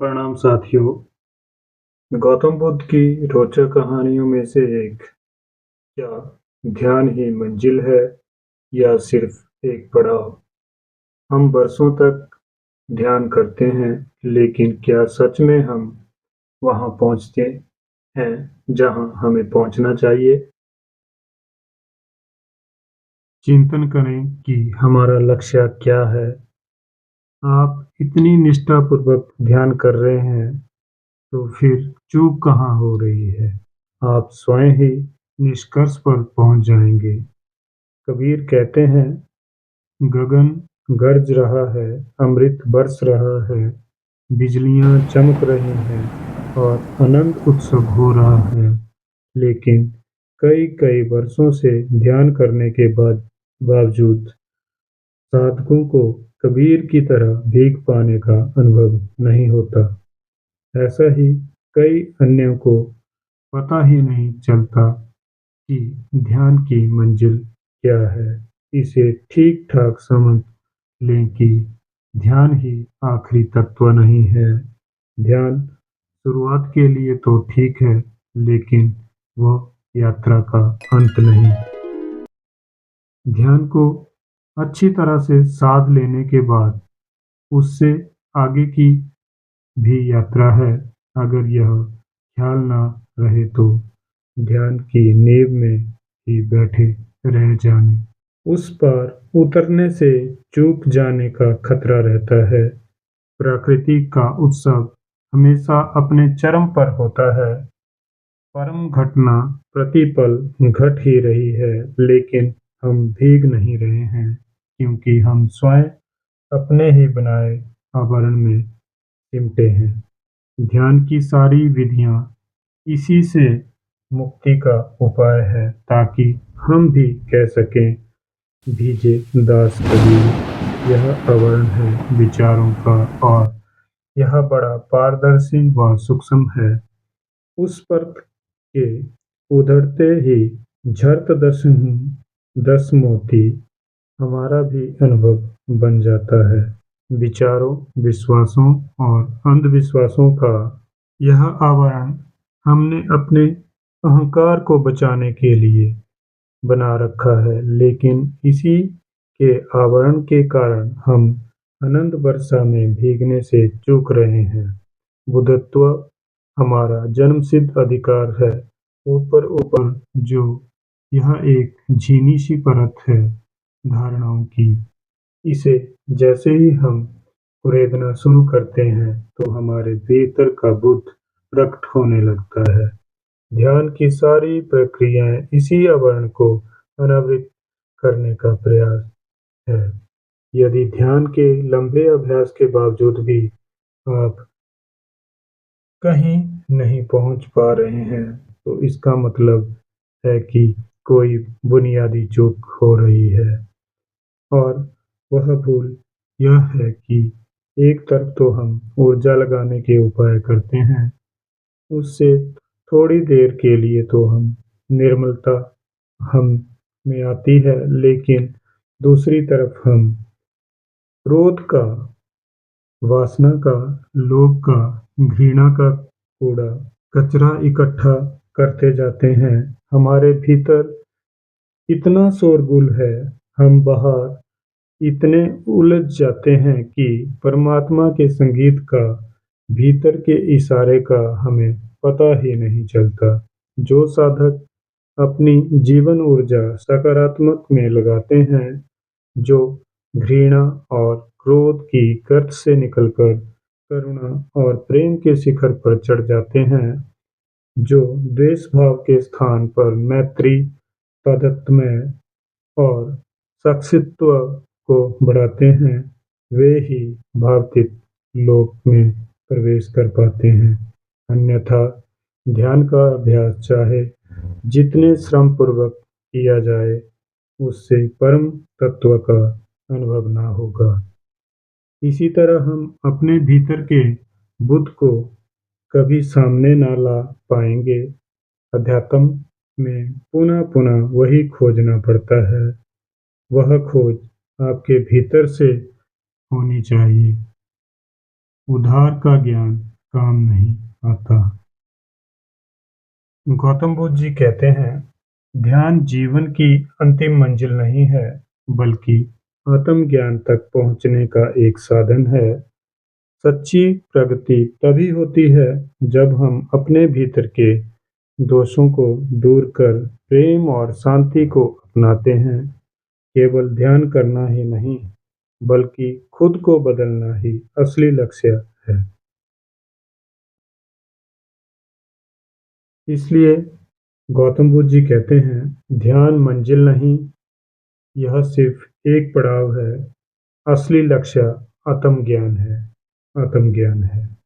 प्रणाम साथियों। गौतम बुद्ध की रोचक कहानियों में से एक, क्या ध्यान ही मंजिल है या सिर्फ एक पड़ाव? हम बरसों तक ध्यान करते हैं, लेकिन क्या सच में हम वहां पहुंचते हैं जहां हमें पहुंचना चाहिए? चिंतन करें कि हमारा लक्ष्य क्या है। आप इतनी निष्ठापूर्वक ध्यान कर रहे हैं, तो फिर चूक कहाँ हो रही है? आप स्वयं ही निष्कर्ष पर पहुंच जाएंगे। कबीर कहते हैं, गगन गरज रहा है, अमृत बरस रहा है, बिजलियां चमक रही हैं और अनंत उत्सव हो रहा है। लेकिन कई कई वर्षों से ध्यान करने के बावजूद साधकों को कबीर की तरह भीख पाने का अनुभव नहीं होता। ऐसा ही कई अन्यों को पता ही नहीं चलता कि ध्यान की मंजिल क्या है। इसे ठीक-ठाक समझ लें कि ध्यान ही आखिरी तत्व नहीं है। ध्यान शुरुआत के लिए तो ठीक है, लेकिन वह यात्रा का अंत नहीं। ध्यान को अच्छी तरह से साध लेने के बाद उससे आगे की भी यात्रा है। अगर यह ख्याल ना रहे तो ध्यान की नींव में ही बैठे रह जाने, उस पार उतरने से चूक जाने का खतरा रहता है। प्रकृति का उत्सव हमेशा अपने चरम पर होता है। परम घटना प्रतिपल घट ही रही है, लेकिन हम भीग नहीं रहे हैं, क्योंकि हम स्वयं अपने ही बनाए आवरण में सिमटे हैं। ध्यान की सारी विधियां इसी से मुक्ति का उपाय है, ताकि हम भी कह सकें, भीजे दास कबीर, यह आवरण है विचारों का और यह बड़ा पारदर्शी व सूक्ष्म है। उस पर्वत के उधरते ही झरत दस मोती हमारा भी अनुभव बन जाता है। विचारों, विश्वासों और अंधविश्वासों का यह आवरण हमने अपने अहंकार को बचाने के लिए बना रखा है, लेकिन इसी के आवरण के कारण हम अनंत वर्षा में भीगने से चूक रहे हैं। बुद्धत्व हमारा जन्मसिद्ध अधिकार है। ऊपर ऊपर जो यह एक झीनी सी परत है धारणाओं की, इसे जैसे ही हम कुरेदना शुरू करते हैं, तो हमारे भीतर का बुद्ध प्रकट होने लगता है। ध्यान की सारी प्रक्रियाएं इसी आवरण को अनावृत करने का प्रयास है। यदि ध्यान के लंबे अभ्यास के बावजूद भी आप कहीं नहीं पहुंच पा रहे हैं, तो इसका मतलब है कि कोई बुनियादी चूक हो रही है। और वह भूल यह है कि एक तरफ तो हम ऊर्जा लगाने के उपाय करते हैं, उससे थोड़ी देर के लिए तो हम निर्मलता हम में आती है, लेकिन दूसरी तरफ हम क्रोध का, वासना का, लोभ का, घृणा का कूड़ा कचरा इकट्ठा करते जाते हैं। हमारे भीतर इतना शोरगुल है, हम बाहर इतने उलझ जाते हैं कि परमात्मा के संगीत का, भीतर के इशारे का हमें पता ही नहीं चलता। जो साधक अपनी जीवन ऊर्जा सकारात्मक में लगाते हैं, जो घृणा और क्रोध की गर्त से निकलकर करुणा और प्रेम के शिखर पर चढ़ जाते हैं, जो द्वेष भाव के स्थान पर मैत्री, तादात्म्य और साक्षित्व को बढ़ाते हैं, वे ही भावातीत लोक में प्रवेश कर पाते हैं। अन्यथा ध्यान का अभ्यास चाहे जितने श्रम पूर्वक किया जाए, उससे परम तत्व का अनुभव ना होगा। इसी तरह हम अपने भीतर के बुद्ध को कभी सामने ना ला पाएंगे। अध्यात्म में पुनः पुनः वही खोजना पड़ता है। वह खोज आपके भीतर से होनी चाहिए। उद्धार का ज्ञान काम नहीं आता। गौतम बुद्ध जी कहते हैं, ध्यान जीवन की अंतिम मंजिल नहीं है, बल्कि आत्मज्ञान तक पहुंचने का एक साधन है। सच्ची प्रगति तभी होती है जब हम अपने भीतर के दोषों को दूर कर प्रेम और शांति को अपनाते हैं। केवल ध्यान करना ही नहीं, बल्कि खुद को बदलना ही असली लक्ष्य है। इसलिए गौतम बुद्ध जी कहते हैं, ध्यान मंजिल नहीं, यह सिर्फ एक पड़ाव है। असली लक्ष्य आत्मज्ञान है। आत्मज्ञान है।